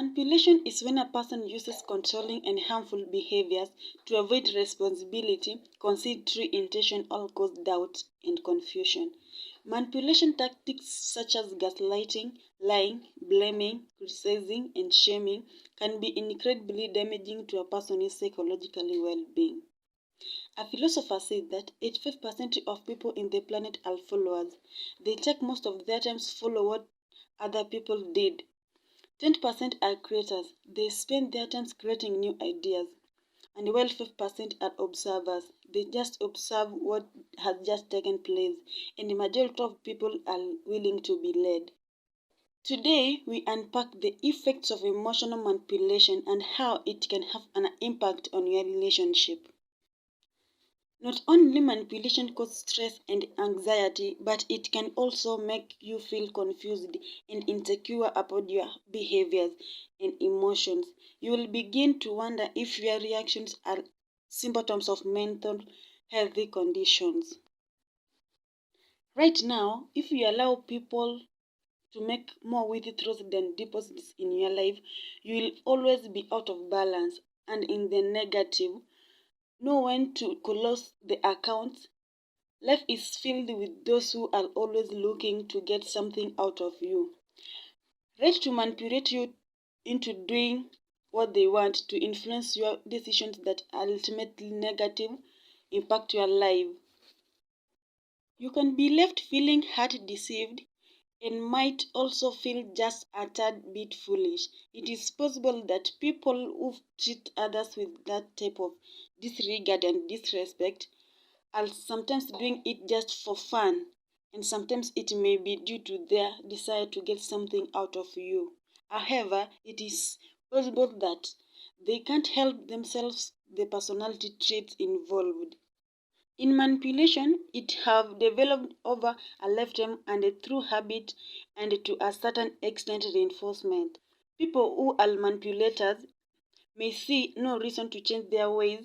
Manipulation is when a person uses controlling and harmful behaviors to avoid responsibility, conceal true intention, or cause doubt and confusion. Manipulation tactics such as gaslighting, lying, blaming, criticizing, and shaming can be incredibly damaging to a person's psychological well-being. A philosopher said that 85% of people in the planet are followers. They take most of their time to follow what other people did. 10% are creators. They spend their time creating new ideas. And while 5% are observers. They just observe what has just taken place. And the majority of people are willing to be led. Today, we unpack the effects of emotional manipulation and how it can have an impact on your relationship. Not only manipulation causes stress and anxiety, but it can also make you feel confused and insecure about your behaviors and emotions. You will begin to wonder if your reactions are symptoms of mental health conditions. Right now, if you allow people to make more withdrawals than deposits in your life, you will always be out of balance and in the negative. Know when to close the account. Life is filled with those who are always looking to get something out of you, ready to manipulate you into doing what they want to influence your decisions that ultimately negative impact your life. You can be left feeling hurt, deceived, and might also feel just a tad bit foolish. It is possible that people who treat others with that type of disregard and disrespect are sometimes doing it just for fun, and sometimes it may be due to their desire to get something out of you. However, it is possible that they can't help themselves the personality traits involved. In manipulation, it have developed over a lifetime and through habit and to a certain extent reinforcement. People who are manipulators may see no reason to change their ways,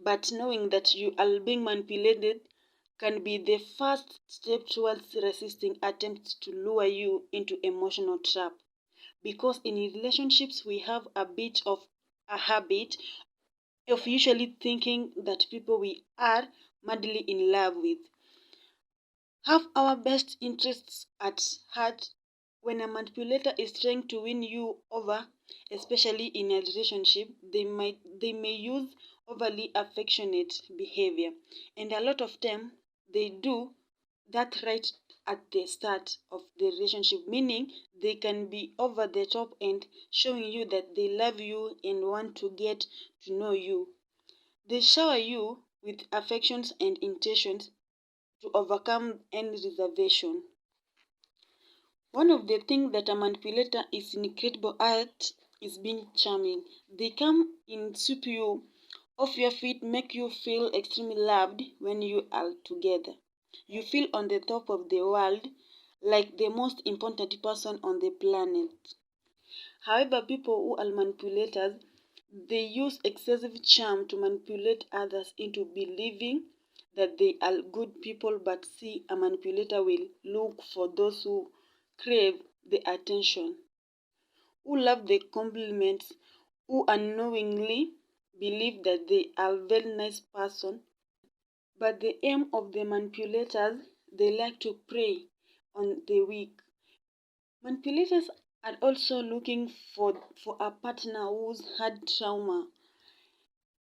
but knowing that you are being manipulated can be the first step towards resisting attempts to lure you into emotional trap. Because in relationships, we have a bit of a habit of usually thinking that people we are madly in love with have our best interests at heart. When a manipulator is trying to win you over, especially in a relationship, they may use overly affectionate behavior. And a lot of them they do that right at the start of the relationship, meaning they can be over the top and showing you that they love you and want to get to know you. They shower you with affections and intentions to overcome any reservation. One of the things that a manipulator is incredible at is being charming. They come in, sweep you off your feet, make you feel extremely loved when you are together. You feel on the top of the world, like the most important person on the planet. However, people who are manipulators, they use excessive charm to manipulate others into believing that they are good people, but see, a manipulator will look for those who crave the attention, who love the compliments, who unknowingly believe that they are a very nice person. But the aim of the manipulators, they like to prey on the weak. Manipulators are also looking for a partner who's had trauma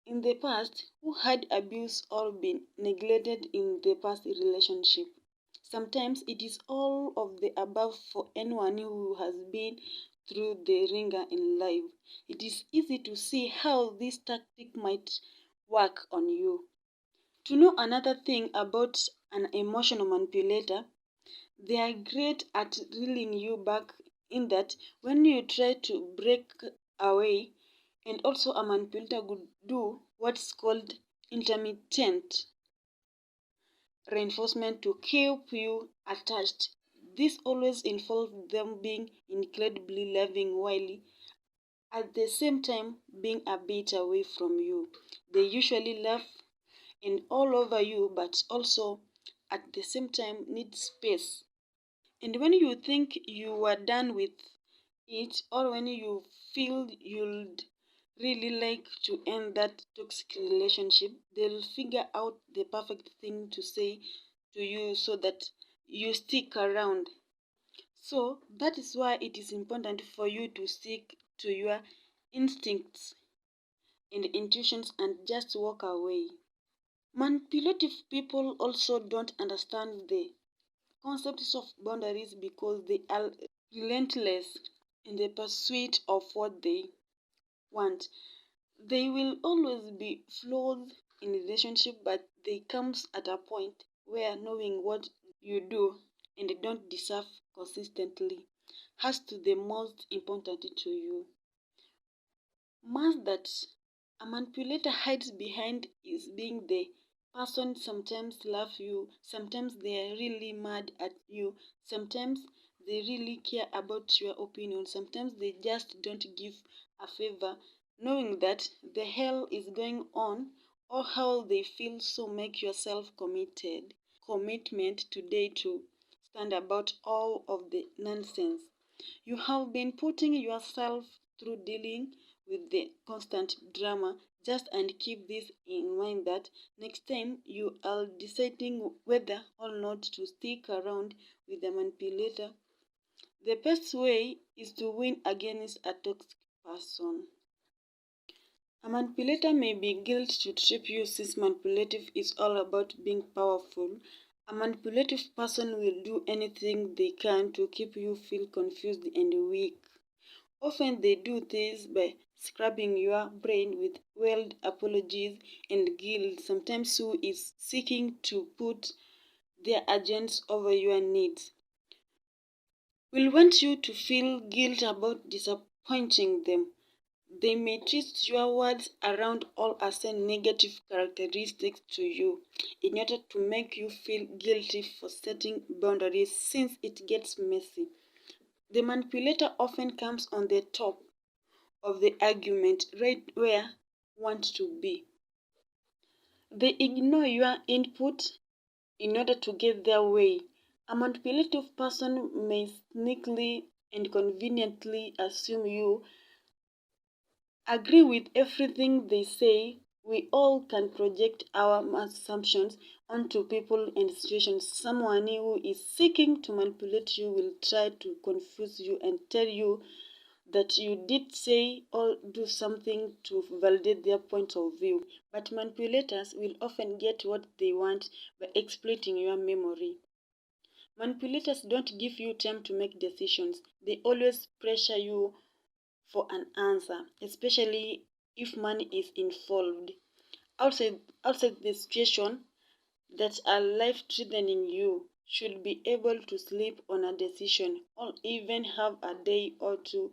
in the past, who had abused or been neglected in the past relationship. Sometimes it is all of the above for anyone who has been through the ringer in life. It is easy to see how this tactic might work on you. To know another thing about an emotional manipulator, they are great at reeling you back in that when you try to break away, and also a manipulator would do what's called intermittent reinforcement to keep you attached. This always involves them being incredibly loving while at the same time being a bit away from you. They usually love and all over you, but also at the same time need space. And when you think you are done with it, or when you feel you'd really like to end that toxic relationship, they'll figure out the perfect thing to say to you so that you stick around. So that is why it is important for you to stick to your instincts and intuitions and just walk away. Manipulative people also don't understand the concepts of boundaries because they are relentless in the pursuit of what they want. They will always be flawed in relationship, but they comes at a point where knowing what you do and don't deserve consistently has to the most important to you. Mask that a manipulator hides behind is being the person sometimes love you, sometimes they are really mad at you, sometimes they really care about your opinion, sometimes they just don't give a favor, knowing that the hell is going on or how they feel. So make yourself commitment today to stand about all of the nonsense you have been putting yourself through dealing with the constant drama. Just and keep this in mind that next time you are deciding whether or not to stick around with the manipulator, the best way is to win against a toxic person. A manipulator may be guilt to trip you since manipulative is all about being powerful. A manipulative person will do anything they can to keep you feel confused and weak. Often they do this by scrubbing your brain with veiled apologies and guilt, sometimes who is seeking to put their agents over your needs. Will want you to feel guilt about disappointing them. They may twist your words around or assign negative characteristics to you in order to make you feel guilty for setting boundaries since it gets messy. The manipulator often comes on the top of the argument right where want to be. They ignore your input in order to get their way. A manipulative person may sneakily and conveniently assume you agree with everything they say. We all can project our assumptions onto people and situations. Someone who is seeking to manipulate you will try to confuse you and tell you that you did say or do something to validate their point of view. But manipulators will often get what they want by exploiting your memory. Manipulators don't give you time to make decisions. They always pressure you for an answer, especially if money is involved. Outside the situation that are life-threatening, you should be able to sleep on a decision or even have a day or two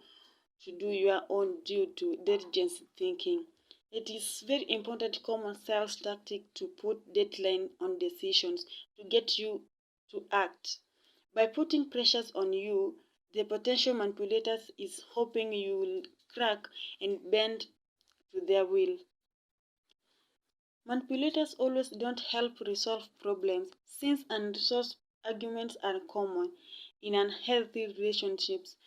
to do your own due to diligence thinking. It is very important common sense tactic to put deadline on decisions to get you to act. By putting pressures on you, the potential manipulators is hoping you will crack and bend to their will. Manipulators always don't help resolve problems since unresolved arguments are common in unhealthy relationships,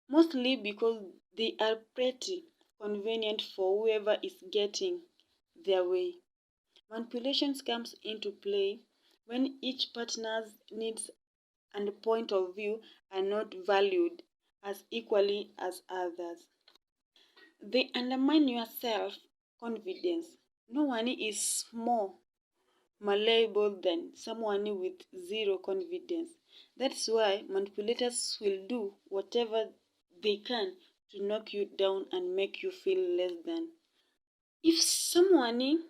mostly because they are pretty convenient for whoever is getting their way. Manipulation comes into play when each partner's needs and point of view are not valued as equally as others. They undermine your self confidence. No one is more malleable than someone with zero confidence. That's why manipulators will do whatever they can to knock you down and make you feel less than. If someone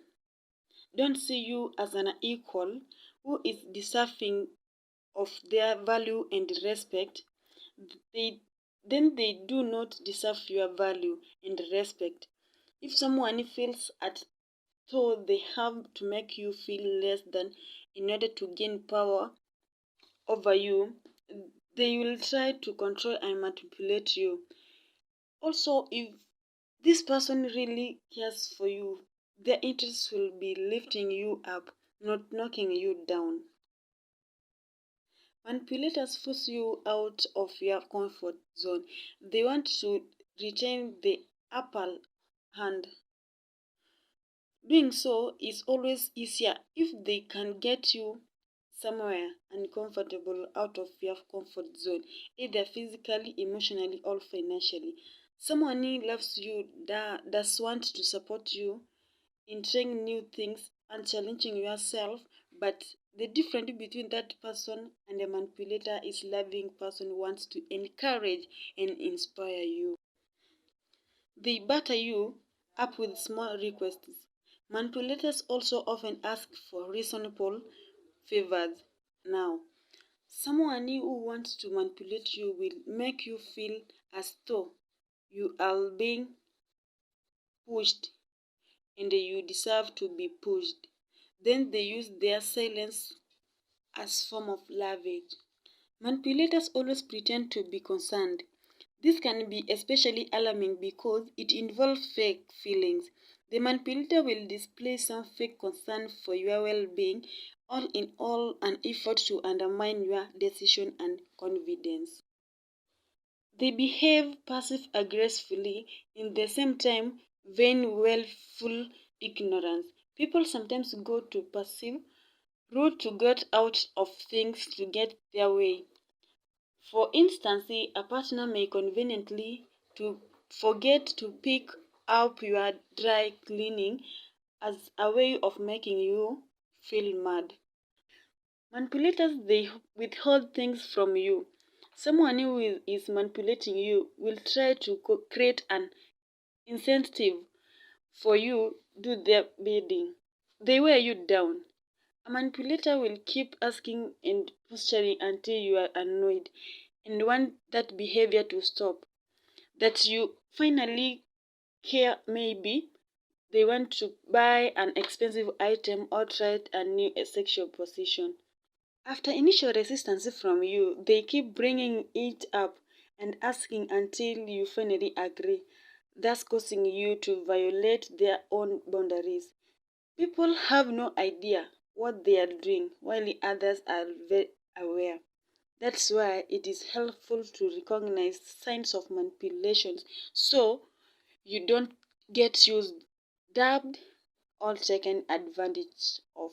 don't see you as an equal who is deserving of their value and respect, they they do not deserve your value and respect. If someone feels at so they have to make you feel less than in order to gain power over you, they will try to control and manipulate you. Also, if this person really cares for you, their interest will be lifting you up, not knocking you down. Manipulators force you out of your comfort zone. They want to retain the upper hand. Doing so is always easier if they can get you somewhere uncomfortable out of your comfort zone, either physically, emotionally, or financially. Someone who loves you does want to support you in trying new things and challenging yourself, but the difference between that person and a manipulator is loving person wants to encourage and inspire you. They batter you up with small requests. Manipulators also often ask for reasonable favors. Now, someone who wants to manipulate you will make you feel as though you are being pushed and you deserve to be pushed. Then they use their silence as form of leverage. Manipulators always pretend to be concerned. This can be especially alarming because it involves fake feelings. The manipulator will display some fake concern for your well-being, all in all an effort to undermine your decision and confidence. They behave passive-aggressively in the same time vain willful ignorance. People sometimes go to passive route to get out of things to get their way. For instance, a partner may conveniently to forget to pick up your dry cleaning as a way of making you feel mad. Manipulators, they withhold things from you. Someone who is manipulating you will try to create an incentive for you do their bidding. They wear you down. A manipulator will keep asking and posturing until you are annoyed and want that behavior to stop. That you finally care maybe they want to buy an expensive item or try a new sexual position. After initial resistance from you, they keep bringing it up and asking until you finally agree, thus causing you to violate their own boundaries. People have no idea what they are doing, while others are very aware. That's why it is helpful to recognize signs of manipulation so you don't get used, dubbed, or taken advantage of.